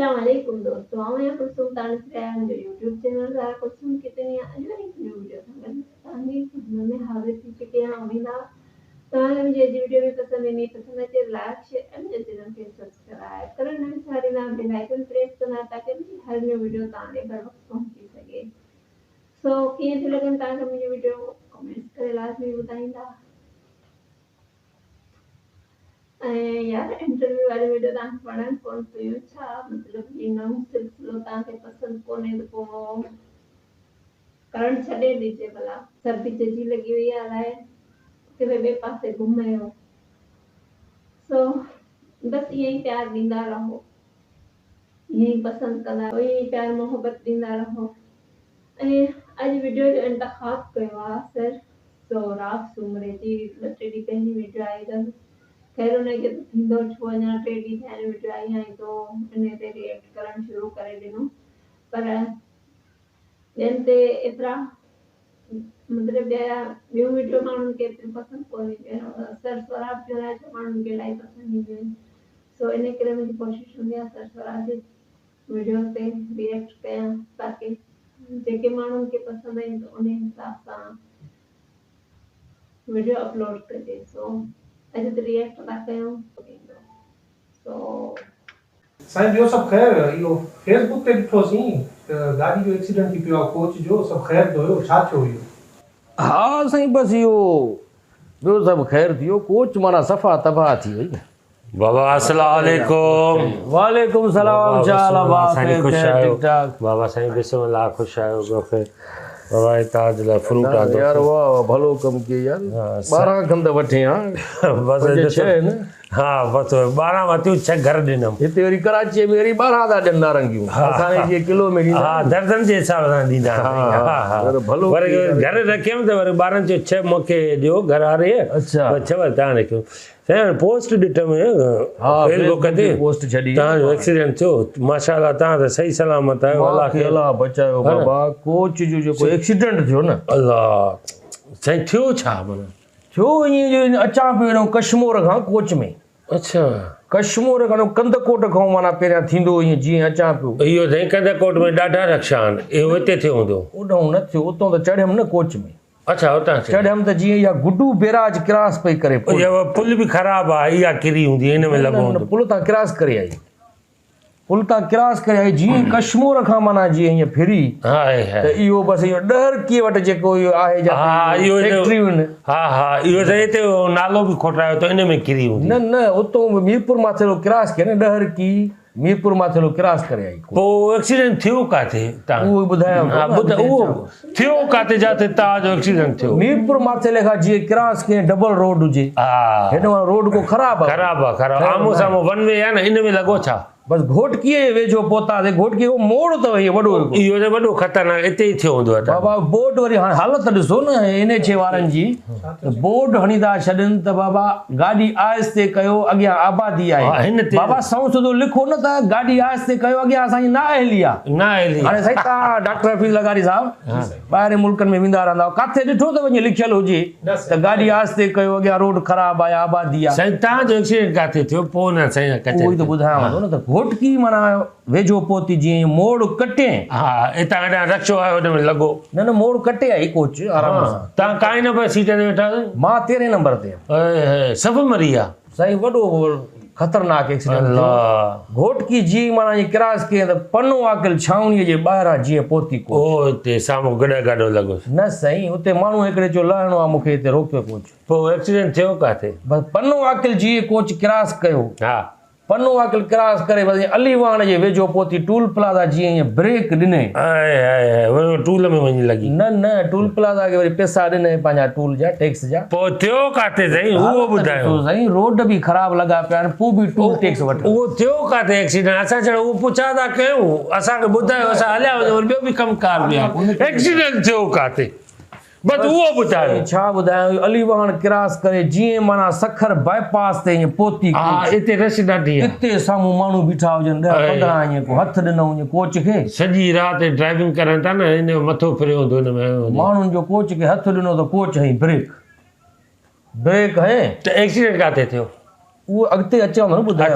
अस्सलामुअलैकुम दोस्तों, मैं यहाँ पर सुल्तान फ्रेंड यूट्यूब चैनल द्वारा कुछ कितनी वीडियो में हाजिर थी चुके हैं। उम्मीद है मुझे वीडियो भी पसंद है लाइक शेयर एंड चैनल के सब्सक्राइब करना सारे ना बेल आइकन प्रेस करना ताकि मुझे हर न्यू वीडियो ताने बर वक्त पहुंची सके। सो कीअं थी लॻनि तव्हांखे मुंहिंजी वीडियो कमेंट्स करे लाज़मी ॿुधाईंदा। यार इंटरव्यू वाली वीडियो तव्हांखे पढ़ण कोन पियो छा, मतलब ये नओं सिलसिलो तव्हांखे पसंद कोन्हे त पोइ करण छॾे ॾिजे भला। सर्दी जजी लगी हुई आहे अलाए किथे ॿिए पासे घुमयो। सो बस यही प्यार ॾींदा रहो, यही पसंद कंदा रहो, यही प्यार मोहब्बत ॾींदा रहो। ऐं अॼु वीडियो जो इंतखाब कयो आहे सर सौराब सुमरे जी 2-3 ॾींहं पहिरीं वीडियो आई अथनि। खैर उनखे त थींदो छो, अञा 3 ॾींहं थिया आहिनि वीडियो आई आहे तो इन ते रिएक्ट करणु शुरू करे ॾिनो। पर ॿियनि ते एतिरा मतिलबु ॿियूं वीडियो माण्हुनि खे एतिरी पसंदि कोन ईंदियूं आहिनि। सर सौराब जो लाइ माण्हुनि खे इलाही पसंदि ईंदियूं आहिनि। सो इन करे मुंहिंजी कोशिशि हूंदी आहे सर सौराब जी वीडियो ते रिएक्ट कयां ताकी जेके माण्हुनि खे पसंदि आहिनि त उन हिसाब सां वीडियो अपलोड कजे। सो अॼु त रिएक्ट था कयूं। सो साईं ॿियो सभु ख़ैर? इहो फेसबुक ते ॾिठोसीं गाॾी जो एक्सीडेंट थी पियो आहे कोच जो, सभु ख़ैर थियो हुयो? छा थियो इहो? हाँ साईं बस इहो ॿियो सभु ख़ैर थियो, कोच माना सफ़ा तबाह थी वई। बाबा अस्सलाम वालेकुम। वालेकुम सलाम। चाल ठीक ठाक बाबा साईं बिस्मिल्लाह खुश आयो ॿियो बाबा ताज ला फ्रूट आ यार वाह भलो कम किए यार। 12 खंड वठे हां बस 6 न। हाँ बस 12 वतियूं 6 घर ॾिनम। हिते वरी कराची में वरी 12 था ॾियनि नारंगियूं असां जे किलो में ॾींदा। हाँ दर्जन जे हिसाब सां ॾींदा। हां भलो वरी घर रखियम त वरी 12 जो 6 मूंखे ॾियो घर वारे। अच्छा 6 वरी तव्हां रखियो। साईं पोस्ट ॾिठम फेसबुक ते पोस्ट छॾी तव्हांजो एक्सीडेंट थियो। माशाल्लाह तव्हां त सही सलामत आहियो। अल्लाह बचायो बाबा। कोच जो जेको एक्सीडेंट थियो न, अल्लाह साईं थियो छा माना? थियो ईअं जो अचां पियो कश्मीर खां कोच में। अच्छा कश्मीर खां कंदकोट खां माना पहिरियां थींदो ईअं जीअं अचां पियो। इहो साईं कंदकोट में ॾाढा रक्षा आहिनि। इहो हिते थियो हूंदो? ओॾो न थियो, उतां त चढ़ियमि न कोच में। अच्छा हुतां चढ़ियमि त जीअं इहा गुड्डू बैराज क्रॉस पई करे। पुल बि ख़राब आहे, इहा किरी हूंदी हिन में लॻो हूंदो। पुल तां क्रॉस करे आई, पुल तां क्रॉस करे आई जीअं कश्मीर खां माना जीअं ईअं फिरी त इहो बसि इहो ॾहरकीअ वटि जेको इहो आहे इहो हिते नालो बि खोटायो त इन में किरी हूंदी। न उतां मीरपुर मां थोरो क्रॉस कयो न, ॾहरकी मीरपुर मां थोरो क्रॉस करे आई। पोइ एक्सीडेंट थियो काथे? उहो ॿुधायां उहो थियो काथे जाते तव्हांजो एक्सीडेंट थियो? मीरपुर माथे लेखा जीअं क्रॉस कयईं डबल रोड हुजे। हेॾो रोड को ख़राब आहे आमो साम्हूं वन वे आहे न, इन में लॻो छा? बस घोटकीअ जे वेझो पहुतासीं। घोटकीअ जो मोड़ अथव इहो वॾो, इहो त वॾो ख़तरनाक हिते ई थियो हूंदो बाबा। बोर्ड वरी हाणे हालत ॾिसो न NH वारनि जी, बोर्ड हणी था छॾनि त बाबा गाॾी आहिस्ते कयो अॻियां आबादी आहे। बाबा सौ सिधो लिखो न त गाॾी आहिस्ते कयो अॻियां असांजी न अहली आहे। हाणे साईं तव्हां डॉक्टर हफ़ीज़ लगारी साहिबु ॿाहिरि मुल्कनि में वेंदा रहंदा, किथे ॾिठो त वञे लिखियलु हुजे त गाॾी आहिस्ते कयो अॻियां रोड ख़राब आहे आबादी आहे। साईं तव्हांजो एक्सीडेंट किथे थियो? पोइ न साईं उहो ई त ॿुधायांव थो न त घोटकी माना वेझो पहुती जीअं मोड़ कटे। हाँ हितां हेॾां रक्षो आहे हुन में लॻो। न मोड़ कटे आई कोच आराम सां। तव्हां काई नंबर सीट ते वेठा? मां 13 नंबर ते। सभु मरी विया साईं, वॾो ख़तरनाक एक्सीडेंट। घोटकी जी माना जीअं क्रॉस कयईं त पनो आकिल छावनीअ जे ॿाहिरां जीअं पहुती कोच। हिते साम्हूं गॾ गाॾो लॻो न साईं, उते माण्हू हिकिड़े जो लहणो आहे मूंखे हिते रोकियो कोच। पोइ एक्सीडेंट थियो काथे? बसि पनो आकिल जीअं कोच क्रॉस कयो। हा पनो आकिल क्रॉस करे बसि अलीवाण जे वेझो पहुती टूल प्लाज़ा जीअं ईअं ब्रेक ॾिने। टूल में वञी लॻी? न टूल प्लाज़ा खे वरी पैसा ॾिने पंहिंजा टूल जा टैक्स जा। पोइ थियो काथे साईं उहो ॿुधायो? साईं रोड बि ख़राब लॻा पिया आहिनि, पोइ बि टूल टैक्स वठो। उहो थियो काथे एक्सीडेंट? असां छा उहो पुछा था कयूं, असांखे ॿुधायो, असां हलिया वञूं। ॿियो बि कमकार बि आहे। एक्सीडेंट थियो काथे बसि उहो ॿुधायो। छा ॿुधायो? अलीवाण क्रॉस करे जीअं माना सखर बाईपास ते ईअं पहुती। हिते रश ॾाढी आहे। हिते साम्हूं माण्हू बीठा हुजनि 10-15 ईअं को हथु ॾिनो हुजे कोच खे। सॼी राति ड्राइविंग करनि था न, हिन जो मथो फिरियो हूंदो हिन में। माण्हुनि जो कोच खे हथु ॾिनो त कोच हई ब्रेक हई। त एक्सीडेंट काथे थियो? उहो अॻिते अचां थो न ॿुधायो।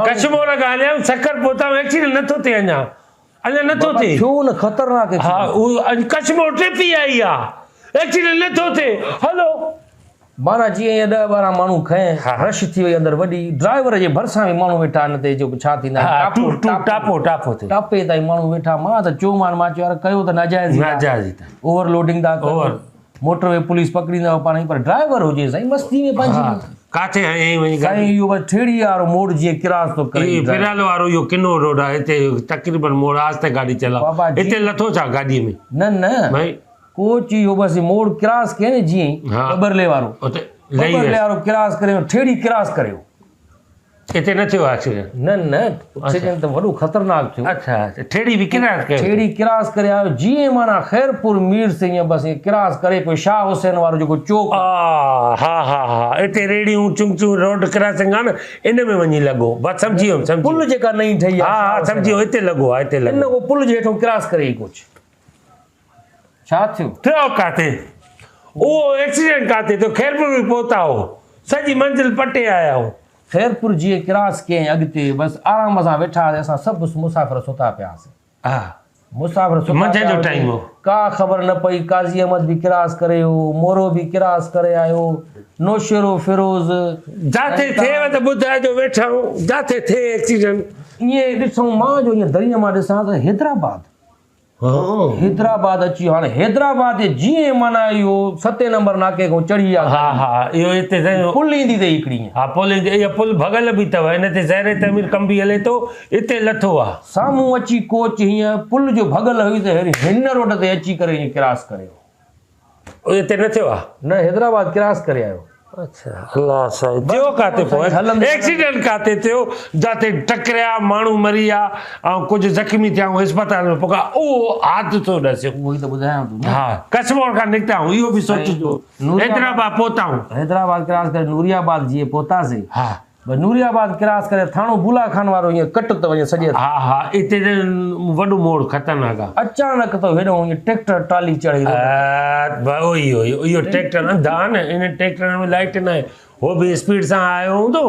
कशमोर खां हलिया सकर पहुता एक्सीडेंट नथो थिए अञा नथो थिए छो न ख़तरनाक हा कशमोर ट्रिपी आई आहे एक्सीडेंट नथो थिए हलो माना जीअं 10-12 माण्हू खएं रश थी वई अंदरि वॾी ड्राइवर जे भरिसां बि माण्हू वेठा न ते जेको छा थींदा टापो थिए टापे ताईं माण्हू वेठा मां त चयो मां चयो यार कयो त नाजाइज़ ओवरलोडिंग था कयो मोटरवे पुलिस पकड़ींदव पाण पर ड्राइवर हुजे साईं मस्ती में पंहिंजी काथे वञी साईं इहो बस ठेड़ी वारो मोड़ जीअं किरास थो करे फिराल वारो इहो किनो रोड आहे हिते तक़रीबन मोड़ आस्ते गाॾी चला हिते लथो छा गाॾीअ में न भाई कोच इहो बसि मोड़ किरास कये न जीअं बबरले वारो किरास करे ठेड़ी किरास करियो हिते न थियो एक्सीडेंट न एक्सीडेंट त वॾो ख़तरनाक थियो अच्छा ठेड़ी बि किरास कयो ठेड़ी किरास करे आयो जीअं माना ख़ैरपुर मीर से ईअं बसि किरास करे कोई शाह हुसैन वारो जेको चौक हा हिते रेड़ियूं चुंचू रोड क्रॉसिंग आहे न इन में वञी लॻो बस सम्झी वियुमि पुल जेका नई ठही हा सम्झी वियो हिते लॻो आहे हिते लॻो उहो पुल जे हेठों किरास करे कुझु छा थियो काथे उहो एक्सीडेंट काथे थियो ख़ैरपुर में पहुता हो सॼी मंज़िल पटे आया हो ख़ैरपुर जीअं किरास कयईं अॻिते बसि आराम सां वेठा हुआसीं असां सभु मुसाफ़िर सुता पियासीं मुसाफ़िर मंझंदि जो टाइम हो का ख़बर न पई काज़ी अहमद बि किरास करे वियो मोरो बि किरास करे आयो नौशेरो फिरोज़ जिथे थिएव त ॿुधाइजो वेठा आहियूं जिथे थिए एक्सीडेंट ईअं ॾिसूं मां जो ईअं दरीअ मां ॾिसां त हैदराबाद अची वियो हाणे हैदराबाद जीअं माना इहो 7 नंबर नाके खां चढ़ी आहे इहो हिते पुल ईंदी अथई हिकिड़ी पुल इहा पुल भॻल बि अथव हिन ते ज़हर तमीर कम बि हले थो हिते लथो आहे साम्हूं अची कोच हीअं पुल जो भॻल हुई त हिन रोड ते अची करे हीअं किरास करियो हिते न थियो आहे न हैदराबाद किरास करे आयो अच्छा अल्लाह साईं थियो काथे पोइ एक्सीडेंट काथे थियो जिते टकरिया माण्हू मरी विया ऐं कुझु ज़ख़्मी थिया अस्पताल में पोइ उहो हादसो ॾसियो उहो ई त ॿुधायां थो हा कशमोर खां निकिता आहियूं इहो बि सोचिजो हैदराबाद पहुता आहियूं हैदराबाद किरास करे नूरियाबाद जीअं पहुतासीं हा नूरियाबाद किरास करे थाणो बुला खान वारो ईअं कट त वञे सॼे हा हिते वॾो मोड़ ख़तरनाक आहे अचानक त हेॾो ईअं ट्रैक्टर ट्राली चढ़ी इहो ट्रैक्टर अंधा आहे न इन ट्रैक्टर में लाइट न आहे उहो बि स्पीड सां आयो हूंदो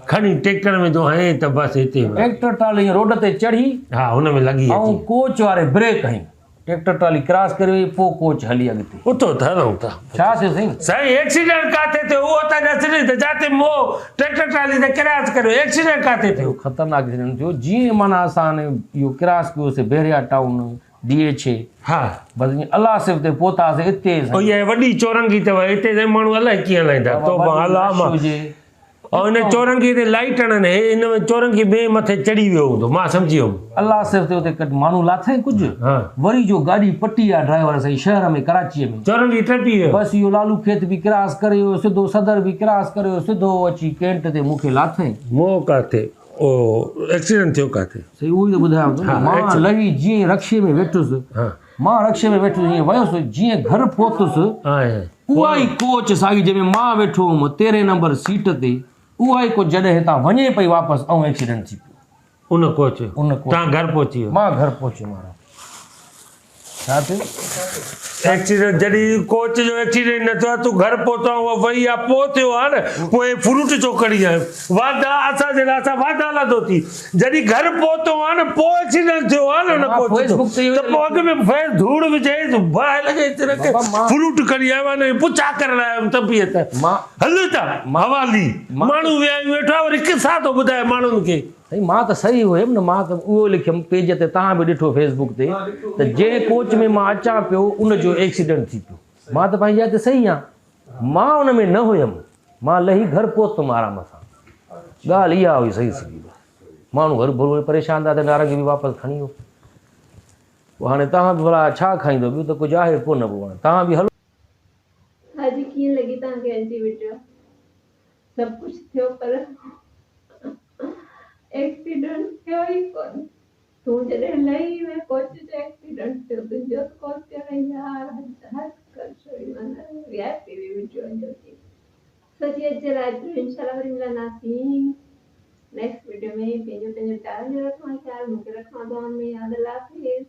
खणी ट्रैक्टर में जो हणे त बसि हिते ट्रैक्टर ट्राली रोड ते चढ़ी हा हुन में लॻी ऐं कोच वारे ब्रेक हई ट्रैक्टर ट्राली क्रॉस करे वई पोइ कोच हली अॻिते उतो त हलूं था छा थियो साईं एक्सीडेंट काथे थियो उहो त ॾसणी त जिते मो ट्रैक्टर ट्राली ते क्रॉस करियो एक्सीडेंट काथे थियो ख़तरनाक एक्सीडेंट थियो जीअं माना असां इहो क्रॉस कयोसीं बेरिया टाउन DH हा बसि ईअं अलाह सिफ़ ते पहुतासीं हिते इहा वॾी चौरंगी अथव हिते माण्हू अलाए कीअं हलाईंदा और इन चौरंगी ते लाइट हणनि इन में चौरंगी ॿिए मथे चढ़ी वियो हूंदो मां सम्झी वियुमि अलाह सिफ़ ते उते माण्हू लाथई कुझु वरी जो गाॾी पटी आहे ड्राइवर साईं शहर में कराचीअ में चौरंगी टपी वियो बसि इहो लालू खेत बि क्रॉस करे वियो सिधो सदर बि क्रॉस करे वियो सिधो अची कैंट ते मूंखे लाथई मोह काथे ओ एक्सीडेंट थियो काथे सही उहो ई त ॿुधायांव थो मां लही जीअं रक्शे में वेठुसि मां रक्शे में वेठुसि ईअं वियुसि जीअं घर पहुतुसि उहा ई कोच साई जंहिंमें मां वेठो हुउमि 13 नंबर सीट ते उहा ई कोच जॾहिं हितां वञे पई वापसि ऐं एक्सीडेंट थी पियो उन कोच तव्हां घर पहुची वियो मां घर पहुची महाराज छा थियो एक्सीडेंट जॾहिं कोच जो एक्सीडेंट न थियो आहे तूं घर पहुतो आहे वई आहे पोइ थियो आहे न पोइ फ्रूट चोकड़ी आहे वाधा असांजे लाइ असां वाधा लाथो थी जॾहिं घर पहुतो आहे न पोइ एक्सीडेंट थियो आहे न हुन कोच त पोइ अॻ में फेर धूड़ विझे बाहि लॻे फ्रूट खणी आयो आहे न पुछा करण आयुमि तबियत हल था हवाली माण्हू विया आहियूं वेठा वरी किसा थो ॿुधाए माण्हुनि खे साईं मां त सही हुयमि न मां त उहो लिखियमि पेज ते तव्हां बि ॾिठो फेसबुक ते त जंहिं कोच में मां अचां पियो उनजो एक्सीडेंट थी पियो मां त पंहिंजी जाइ ते सही आहियां मां उन में न हुयमि मां लही घर पहुतुमि आराम सां ॻाल्हि इहा हुई सही सही माण्हू घर भुल परेशान था त नारंगी बि वापसि खणी वियो पोइ हाणे तव्हां बि भला छा खाईंदो ॿियो त कुझु आहे कोन पोइ हाणे तव्हां बि हलो अॼु कीअं लॻी तव्हांखे अची वेठो सभु कुझु थियो पर एक्सीडेंट थियो ई कोन तूं जॾहिं लही में कोच जो एक्सीडेंट थियो तुंहिंजो कोच यार हद कर छोड़ी माना रियाती भी वीडियो जो थी सची अचे रात इंशाल्लाह वरी मिलंदासीं नेक्स्ट वीडियो में पंहिंजो टाइम रखो ख्याल मूंखे रखो दुआ में याद अल्लाह हाफिज़।